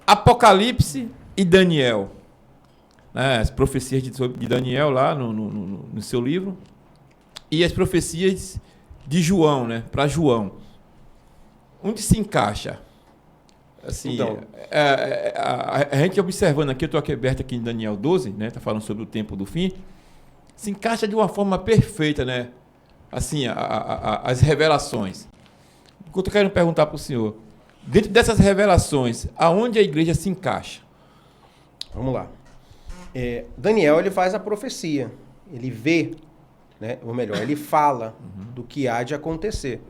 Apocalipse e Daniel. Né? As profecias de Daniel lá no seu livro. E as profecias de João, né? Para João. Onde se encaixa? Assim, Então, a gente observando aqui, eu estou aberto aqui em Daniel 12, né? Está falando sobre o tempo do fim. Se encaixa de uma forma perfeita, né? Assim, as revelações. O que eu quero perguntar para o senhor, dentro dessas revelações, aonde a igreja se encaixa? Vamos lá. Daniel, ele faz a profecia. Ele vê, né? Ou melhor, ele fala do que há de acontecer.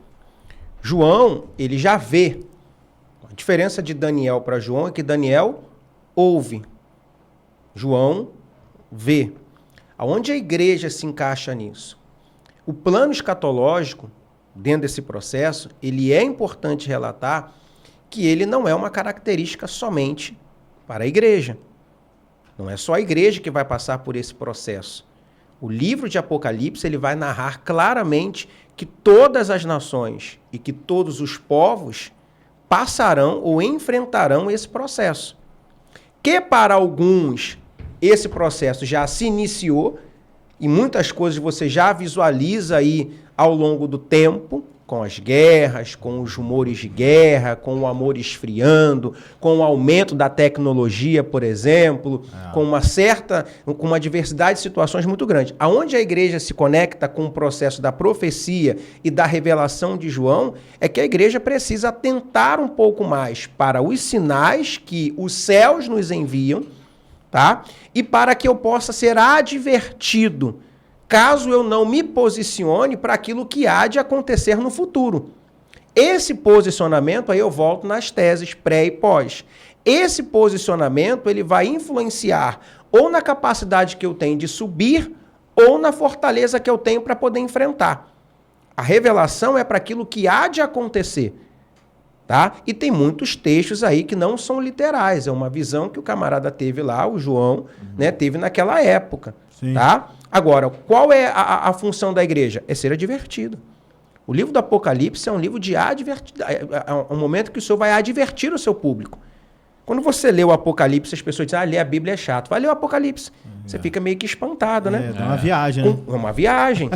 João, ele já vê. A diferença de Daniel para João é que Daniel ouve. João vê. Aonde a igreja se encaixa nisso? O plano escatológico, dentro desse processo, ele é importante relatar que ele não é uma característica somente para a igreja. Não é só a igreja que vai passar por esse processo. O livro de Apocalipse, ele vai narrar claramente que todas as nações e que todos os povos passarão ou enfrentarão esse processo. Que para alguns esse processo já se iniciou e muitas coisas você já visualiza aí ao longo do tempo, com as guerras, com os rumores de guerra, com o amor esfriando, com o aumento da tecnologia, por exemplo, com uma diversidade de situações muito grande. Aonde a igreja se conecta com o processo da profecia e da revelação de João, é que a igreja precisa atentar um pouco mais para os sinais que os céus nos enviam, tá? E para que eu possa ser advertido caso eu não me posicione para aquilo que há de acontecer no futuro. Esse posicionamento, aí eu volto nas teses pré e pós. Esse posicionamento, ele vai influenciar ou na capacidade que eu tenho de subir ou na fortaleza que eu tenho para poder enfrentar. A revelação é para aquilo que há de acontecer. Tá? E tem muitos textos aí que não são literais. É uma visão que o camarada teve lá, o João, né, teve naquela época. Sim. Tá? Agora, qual é a função da igreja? É ser advertido. O livro do Apocalipse é um livro de advertir. É um momento que o Senhor vai advertir o seu público. Quando você lê o Apocalipse, as pessoas dizem, ler a Bíblia é chato. Vai ler o Apocalipse. Você fica meio que espantado, né? É uma viagem, né? É uma viagem.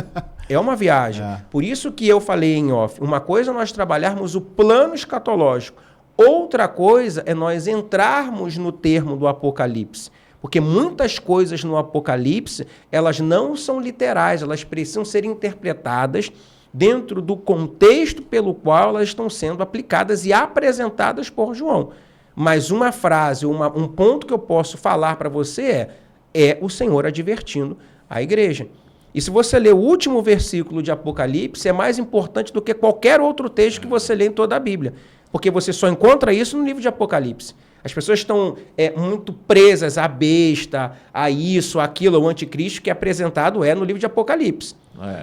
É uma viagem. Por isso que eu falei em off. Uma coisa é nós trabalharmos o plano escatológico. Outra coisa é nós entrarmos no termo do Apocalipse. Porque muitas coisas no Apocalipse, elas não são literais, elas precisam ser interpretadas dentro do contexto pelo qual elas estão sendo aplicadas e apresentadas por João. Mas uma frase, um ponto que eu posso falar para você é o Senhor advertindo a igreja. E se você ler o último versículo de Apocalipse, é mais importante do que qualquer outro texto que você lê em toda a Bíblia. Porque você só encontra isso no livro de Apocalipse. As pessoas estão muito presas à besta, a isso, aquilo, ao anticristo, que é apresentado no livro de Apocalipse.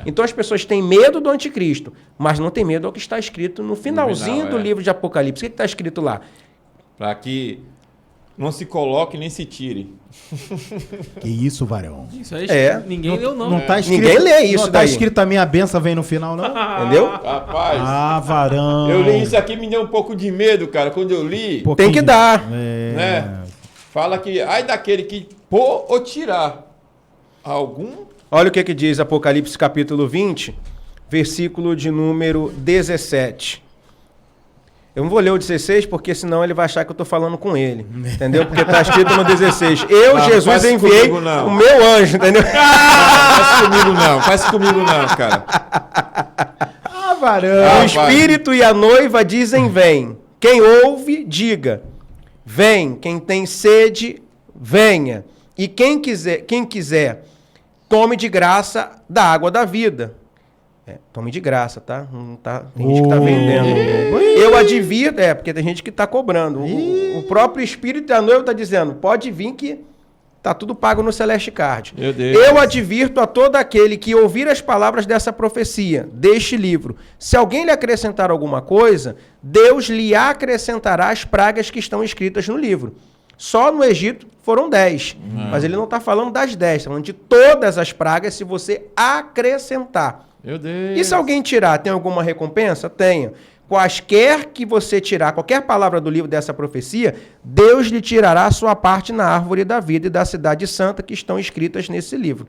Então as pessoas têm medo do anticristo, mas não têm medo do que está escrito no finalzinho do livro de Apocalipse. O que está escrito lá? Para que não se coloque nem se tire. Que isso, Varão? Isso aí ninguém leu, não. Não tá escrito, ninguém lê isso não tá daí. escrito a minha benção vem no final, não? Entendeu? Rapaz, Varão. eu li isso aqui, me deu um pouco de medo, cara, quando eu li. Tem que dar. Né? Fala que, ai daquele que pôr ou tirar algum... Olha o que diz Apocalipse capítulo 20, versículo de número 17. Eu não vou ler o 16, porque senão ele vai achar que eu estou falando com ele. Entendeu? Porque está escrito no 16. Eu, Jesus, enviei o meu anjo, entendeu? Faz comigo não, cara. Varão. O Espírito e a noiva dizem, vem. Quem ouve, diga. Vem. Quem tem sede, venha. E quem quiser, tome de graça da água da vida. Tome de graça, tá? Não tá, tem gente que tá vendendo. Eu advirto, porque tem gente que tá cobrando. O próprio Espírito da noiva tá dizendo, pode vir que tá tudo pago no Celeste Card. Meu Deus. Eu advirto a todo aquele que ouvir as palavras dessa profecia, deste livro. Se alguém lhe acrescentar alguma coisa, Deus lhe acrescentará as pragas que estão escritas no livro. Só no Egito foram 10. Mas ele não tá falando das 10, tá falando de todas as pragas se você acrescentar. Meu Deus. E se alguém tirar, tem alguma recompensa? Tenha. quaisquer que você tirar, qualquer palavra do livro dessa profecia, Deus lhe tirará a sua parte na árvore da vida e da cidade santa que estão escritas nesse livro.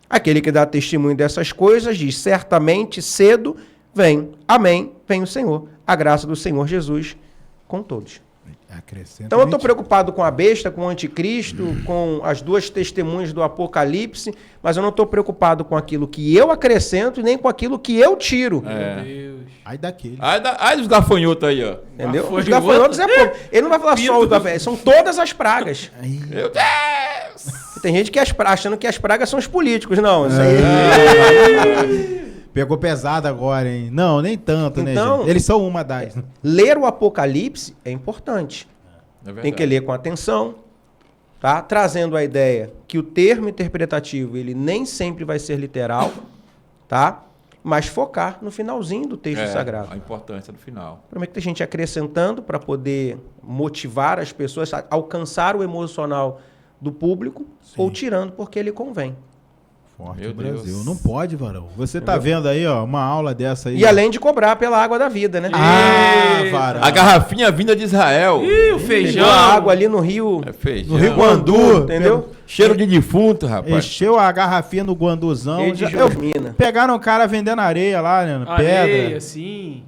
Aquele que dá testemunho dessas coisas diz, certamente cedo vem, amém, vem o Senhor, a graça do Senhor Jesus com todos. Acrescenta Então eu estou 20. preocupado com a besta, com o anticristo, com as duas testemunhas do Apocalipse, mas eu não estou preocupado com aquilo que eu acrescento e nem com aquilo que eu tiro. É. Meu Deus. Ai daquele. Aí dos gafanhotos aí, ó. Entendeu? Gafanhoto. Os gafanhotos é pouco. Ele não vai falar só os gafanhotos, são todas as pragas. Meu Deus! Tem gente que achando que as pragas são os políticos. Não, isso aí... Pegou pesado agora, hein? Não, nem tanto, né, Então- gente? Eles são uma das. Ler o Apocalipse é importante. É verdade. Tem que ler com atenção, tá? Trazendo a ideia que o termo interpretativo ele nem sempre vai ser literal, tá? Mas focar no finalzinho do texto sagrado. A importância do final. Provavelmente tem gente acrescentando para poder motivar as pessoas a alcançar o emocional do público ou tirando porque ele convém. Forte Meu o Brasil. Deus. Não pode, Varão. Você tá vendo aí, ó, uma aula dessa aí. E além de cobrar pela água da vida, né? Ah, Eita. Varão. A garrafinha vinda de Israel. Ih, o Pegou feijão. a água ali no rio, É feijão. No Rio Guandu. entendeu? Cheiro de defunto, rapaz. Encheu a garrafinha no Guanduzão. Cheio de Já- jasmina. Pegaram um cara vendendo areia lá, né? Areia, Pedra. sim.